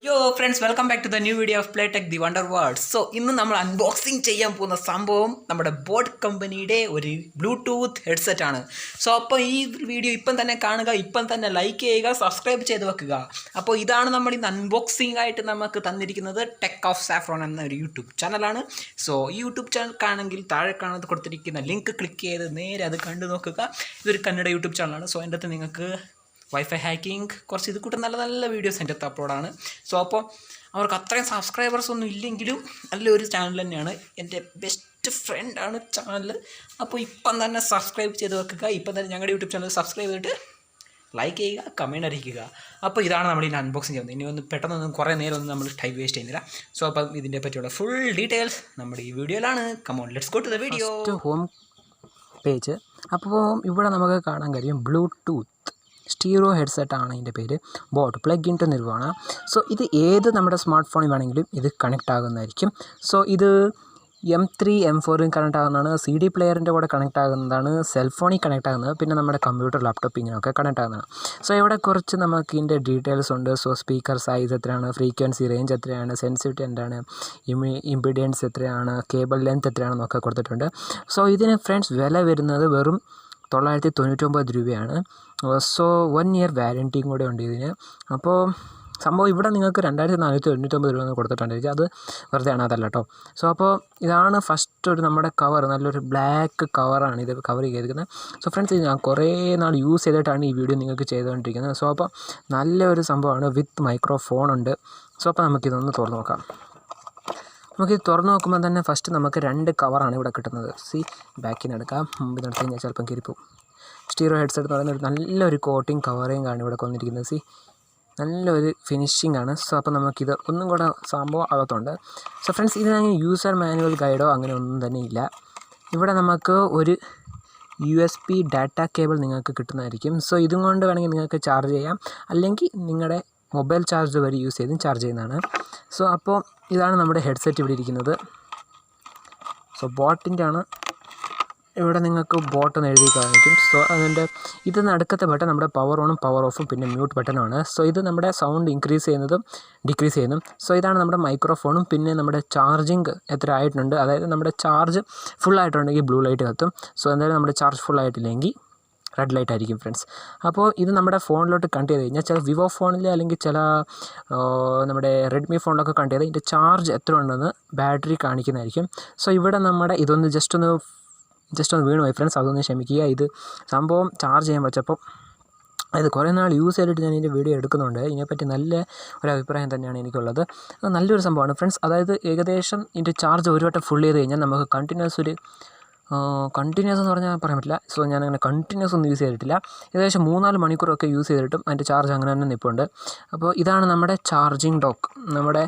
Yo friends, welcome back to the new video of Playtech the Wonder World. So ഇന്ന് നമ്മൾ unboxing ചെയ്യാൻ പോകുന്ന സംഭവം നമ്മുടെ ബോട്ട് കമ്പനിയുടെ ഒരു ബ്ലൂടൂത്ത് ഹെഡ്സെറ്റ് ആണ്. സോ അപ്പോൾ ഈ വീഡിയോ ഇപ്പം തന്നെ കാണുക, ഇപ്പം തന്നെ ലൈക്ക് ചെയ്യുക, സബ്സ്ക്രൈബ് ചെയ്ത് വെക്കുക. അപ്പോൾ ഇതാണ് നമ്മൾ ഇന്ന് അൺബോക്സിംഗ് ആയിട്ട് നമുക്ക് തന്നിരിക്കുന്നത്. ടെക് ഓഫ് സാഫ്രോൺ എന്ന ഒരു യൂട്യൂബ് ചാനലാണ്. സോ ഈ യൂട്യൂബ് ചാനൽ ആണെങ്കിൽ താഴെ കാണുന്നത് കൊടുത്തിരിക്കുന്ന ലിങ്ക് ക്ലിക്ക് ചെയ്ത് നേരെ അത് കണ്ടു നോക്കുക. ഇതൊരു കന്നഡ യൂട്യൂബ് ചാനലാണ്. സോ അതിൻ്റെ അകത്ത് നിങ്ങൾക്ക് വൈഫൈ ഹാക്കിംഗ് കുറച്ച് ഇത് കൂട്ടം നല്ല നല്ല വീഡിയോസ് എൻ്റെ അകത്ത് അപ്ലോഡാണ്. സോ അപ്പോൾ അവർക്ക് അത്രയും സബ്സ്ക്രൈബേഴ്സ് ഒന്നും ഇല്ലെങ്കിലും നല്ലൊരു ചാനൽ തന്നെയാണ്. എൻ്റെ ബെസ്റ്റ് ഫ്രണ്ടാണ് ചാനൽ. അപ്പോൾ ഇപ്പം തന്നെ സബ്സ്ക്രൈബ് ചെയ്ത് വെക്കുക. ഇപ്പം തന്നെ ഞങ്ങളുടെ യൂട്യൂബ് ചാനൽ സബ്സ്ക്രൈബ് ചെയ്തിട്ട് ലൈക്ക് ചെയ്യുക, കമൻറ്റ് അറിയിക്കുക. അപ്പോൾ ഇതാണ് നമ്മൾ ഇനി അൺബോക്സിങ് ചെയ്യുന്നത്. ഇനി ഒന്ന് പെട്ടെന്നൊന്നും കുറേ നേരം ഒന്നും നമ്മൾ ടൈം വേസ്റ്റ് ചെയ്യുന്നില്ല. സോ അപ്പം ഇതിനെ പറ്റിയുള്ള ഫുൾ ഡീറ്റെയിൽസ് നമ്മുടെ ഈ വീഡിയോയിലാണ്. Come on, let's go to the video. Home page. അപ്പോൾ ഇവിടെ നമുക്ക് കാണാൻ കഴിയും ബ്ലൂടൂത്ത് സ്റ്റീറോ ഹെഡ്സെറ്റ് ആണ് ഇതിൻ്റെ പേര്. ബോട്ട് പ്ലഗ് ഇൻ ടു നിർവ്വഹണ. സോ ഇത് ഏത് നമ്മുടെ സ്മാർട്ട് ഫോണിൽ വേണമെങ്കിലും ഇത് കണക്റ്റ് ആകുന്നതായിരിക്കും. സോ ഇത് M3 M4 കണക്റ്റ് ആകുന്നതാണ്. CD പ്ലെയറിൻ്റെ കൂടെ കണക്റ്റ് ആകുന്നതാണ്. സെൽഫോണിൽ കണക്റ്റ് ആകുന്നത്. പിന്നെ നമ്മുടെ കമ്പ്യൂട്ടർ, ലാപ്ടോപ്പ് ഇങ്ങനെയൊക്കെ കണക്റ്റ് ആകുന്നതാണ്. സോ ഇവിടെ കുറച്ച് നമുക്ക് ഇതിൻ്റെ ഡീറ്റെയിൽസ് ഉണ്ട്. സോ സ്പീക്കർ സൈസ് എത്രയാണ്, ഫ്രീക്വൻസി റേഞ്ച് എത്രയാണ്, സെൻസിറ്റിവിറ്റി എന്താണ്, ഇമ്പിഡൻസ് എത്രയാണ്, കേബിൾ ലെങ്ത് എത്രയാണെന്നൊക്കെ കൊടുത്തിട്ടുണ്ട്. സോ ഇതിന് ഫ്രണ്ട്സ് വില വരുന്നത് വെറും 999 രൂപയാണ്. സോ 1 ഇയർ വാരൻറ്റിയും കൂടെ ഉണ്ട് ഇതിന്. അപ്പോൾ സംഭവം ഇവിടെ നിങ്ങൾക്ക് 2499 രൂപ കൊടുത്തിട്ടുണ്ടായിരിക്കും. അത് വെറുതെ ആണ്, അതല്ല കേട്ടോ. സോ അപ്പോൾ ഇതാണ് ഫസ്റ്റ് ഒരു നമ്മുടെ കവർ. നല്ലൊരു ബ്ലാക്ക് കവറാണ് ഇത് കവർ ചെയ്തിരിക്കുന്നത്. സോ ഫ്രണ്ട്സ്, ഇത് ഞാൻ കുറേ നാൾ യൂസ് ചെയ്തിട്ടാണ് ഈ വീഡിയോ നിങ്ങൾക്ക് ചെയ്തുകൊണ്ടിരിക്കുന്നത്. സോ അപ്പോൾ നല്ലൊരു സംഭവമാണ്. വിത്ത് മൈക്രോഫോൺ ഉണ്ട്. സോ അപ്പോൾ നമുക്കിതൊന്ന് തുറന്ന് നോക്കാം. നമുക്കിത് തുറന്ന് നോക്കുമ്പോൾ തന്നെ ഫസ്റ്റ് നമുക്ക് 2 കവറാണ് ഇവിടെ കിട്ടുന്നത്. ബാക്കിൽ നിന്ന് എടുക്കാം. മുമ്പിൽ നടത്തി കഴിഞ്ഞാൽ ചിലപ്പം കയറിപ്പോവും. സ്റ്റീറോ ഹെഡ്സെറ്റ് എന്ന് പറയുന്നത് നല്ലൊരു കോട്ടിങ് കവറിങ് ആണ് ഇവിടെ വന്നിരിക്കുന്നത്. നല്ലൊരു ഫിനിഷിംഗ് ആണ്. സോ അപ്പോൾ നമുക്കിത് ഒന്നും കൂടെ സംഭവം അകത്തുണ്ട്. So friends, ഇതിനങ്ങനെ user manual Guido അങ്ങനെ ഒന്നും തന്നെ ഇല്ല. ഇവിടെ നമുക്ക് ഒരു USB ഡാറ്റ കേബിൾ നിങ്ങൾക്ക് കിട്ടുന്നതായിരിക്കും. സോ ഇതും കൊണ്ട് വേണമെങ്കിൽ നിങ്ങൾക്ക് ചാർജ് ചെയ്യാം, അല്ലെങ്കിൽ നിങ്ങളുടെ മൊബൈൽ ചാർജ് വരെ യൂസ് ചെയ്തും ചാർജ് ചെയ്യുന്നതാണ്. സോ അപ്പോൾ ഇതാണ് നമ്മുടെ ഹെഡ്സെറ്റ് ഇവിടെ ഇരിക്കുന്നത്. സോ ബോട്ടിൻ്റെ ആണ്. ഇവിടെ നിങ്ങൾക്ക് ബോട്ട് എന്ന് എഴുതി കാണിക്കും. സോ അതിൻ്റെ ഇത് നടുക്കത്തെ ബട്ടൺ നമ്മുടെ പവർ ഓണും പവർ ഓഫും പിന്നെ മ്യൂട്ട് ബട്ടണാണ്. സോ ഇത് നമ്മുടെ സൗണ്ട് ഇൻക്രീസ് ചെയ്യുന്നതും ഡിക്രീസ് ചെയ്യുന്നതും. സോ ഇതാണ് നമ്മുടെ മൈക്രോഫോണും. പിന്നെ നമ്മുടെ ചാർജിങ് എത്ര ആയിട്ടുണ്ട്, അതായത് നമ്മുടെ ചാർജ് ഫുൾ ആയിട്ടുണ്ടെങ്കിൽ ബ്ലൂ ലൈറ്റ് കത്തും. സോ എന്തായാലും നമ്മുടെ ചാർജ് ഫുൾ ആയിട്ടില്ലെങ്കിൽ റെഡ് ലൈറ്റ് ആയിരിക്കും ഫ്രണ്ട്സ്. അപ്പോൾ ഇത് നമ്മുടെ ഫോണിലോട്ട് കണക്ട് ചെയ്ത് കഴിഞ്ഞാൽ ചില വിവോ ഫോണിൽ അല്ലെങ്കിൽ ചില നമ്മുടെ റെഡ്മി ഫോണിലൊക്കെ കണക്ട് ചെയ്ത് ഇതിൻ്റെ ചാർജ് എത്ര ഉണ്ടെന്ന് ബാറ്ററി കാണിക്കുന്നതായിരിക്കും. സോ ഇവിടെ നമ്മുടെ ഇതൊന്ന് ജസ്റ്റ് ഒന്ന് വീണു പോയി ഫ്രണ്ട്സ്, അതൊന്ന് ക്ഷമിക്കുക. ഇത് സംഭവം ചാർജ് ചെയ്യാൻ വെച്ചപ്പോൾ അത് കുറേ നാൾ യൂസ് ചെയ്തിട്ട് ഞാൻ ഇതിൻ്റെ വീഡിയോ എടുക്കുന്നുണ്ട്. ഇതിനെപ്പറ്റി നല്ല ഒരു അഭിപ്രായം തന്നെയാണ് എനിക്കുള്ളത്. അത് നല്ലൊരു സംഭവമാണ് ഫ്രണ്ട്സ്. അതായത് ഏകദേശം ഇതിൻ്റെ ചാർജ് ഒരു വട്ടം ഫുൾ ചെയ്ത് കഴിഞ്ഞാൽ നമുക്ക് കണ്ടിന്യൂസ് എന്ന് പറഞ്ഞാൽ പറയാൻ പറ്റില്ല. സോ ഞാനങ്ങനെ കണ്ടിന്യൂസ് ഒന്നും യൂസ് ചെയ്തിട്ടില്ല. ഏകദേശം 3-4 മണിക്കൂറൊക്കെ യൂസ് ചെയ്തിട്ടും അതിൻ്റെ ചാർജ് അങ്ങനെ തന്നെ നിൽപ്പുണ്ട്. അപ്പോൾ ഇതാണ് നമ്മുടെ ചാർജിങ് ഡോക്ക്. നമ്മുടെ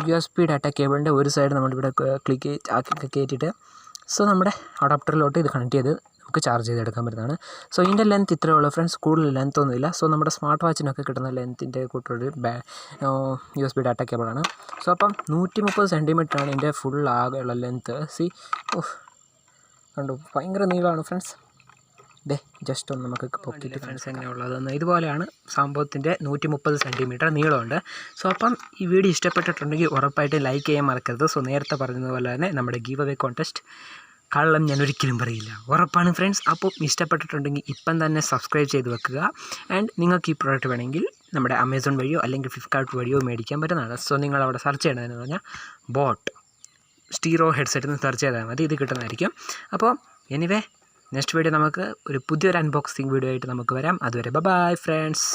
USB ഡാറ്റ കേബിളിൻ്റെ ഒരു സൈഡ് നമ്മളിവിടെ ക്ലിക്ക് കയറ്റിയിട്ട് സോ നമ്മുടെ അഡാപ്റ്ററിലോട്ട് ഇത് കണക്ട് ചെയ്ത് നമുക്ക് ചാർജ് ചെയ്തെടുക്കാൻ പറ്റുന്നതാണ്. സോ ഇതിൻ്റെ ലെങ്ത് ഇത്രയേ ഉള്ളൂ ഫ്രണ്ട്സ്, കൂടുതൽ ലെങ്ത് ഒന്നുമില്ല. സോ നമ്മുടെ സ്മാർട്ട് വാച്ചിനൊക്കെ കിട്ടുന്ന ലെങ്ത്തിൻ്റെ കൂട്ടൊരു USB ഡാറ്റ കേബിളാണ്. സോ അപ്പം 130 സെൻറ്റിമീറ്ററാണ് ഇതിൻ്റെ ഫുൾ ആകെയുള്ള ലെങ്ത്ത്. കണ്ടു, ഭയങ്കര നീളമാണ് ഫ്രണ്ട്സ്. ജസ്റ്റ് ഒന്ന് നമുക്ക് പൊക്കിയിട്ട് ഫ്രണ്ട്സ് എങ്ങനെയുള്ളതെന്ന് ഇതുപോലെയാണ് സംഭവത്തിൻ്റെ 130 സെൻറ്റിമീറ്റർ നീളമുണ്ട്. സോ അപ്പം ഈ വീഡിയോ ഇഷ്ടപ്പെട്ടിട്ടുണ്ടെങ്കിൽ ഉറപ്പായിട്ട് ലൈക്ക് ചെയ്യാൻ മറക്കരുത്. സോ നേരത്തെ പറഞ്ഞതുപോലെ തന്നെ നമ്മുടെ ഗീവ് അവേ കോൺടെസ്റ്റ് കള്ളം ഞാൻ ഒരിക്കലും പറയില്ല, ഉറപ്പാണ് ഫ്രണ്ട്സ്. അപ്പോൾ ഇഷ്ടപ്പെട്ടിട്ടുണ്ടെങ്കിൽ ഇപ്പം തന്നെ സബ്സ്ക്രൈബ് ചെയ്ത് വെക്കുക. ആൻഡ് നിങ്ങൾക്ക് ഈ പ്രോഡക്റ്റ് വേണമെങ്കിൽ നമ്മുടെ ആമസോൺ വഴിയോ അല്ലെങ്കിൽ ഫ്ലിപ്കാർട്ട് വഴിയോ മേടിക്കാൻ പറ്റുന്നതാണ്. സോ നിങ്ങൾ അവിടെ സെർച്ച് ചെയ്യണമെന്ന് പറഞ്ഞാൽ ബോട്ട് സ്റ്റീറോ ഹെഡ്സെറ്റ് എന്ന് സെർച്ച് ചെയ്താൽ മതി, ഇത് കിട്ടുന്നതായിരിക്കും. അപ്പോൾ എനിവേ നെക്സ്റ്റ് വീഡിയോ നമുക്ക് ഒരു പുതിയൊരു അൺബോക്സിങ് വീഡിയോ ആയിട്ട് നമുക്ക് വരാം. അതുവരെ ബൈ ഫ്രണ്ട്സ്.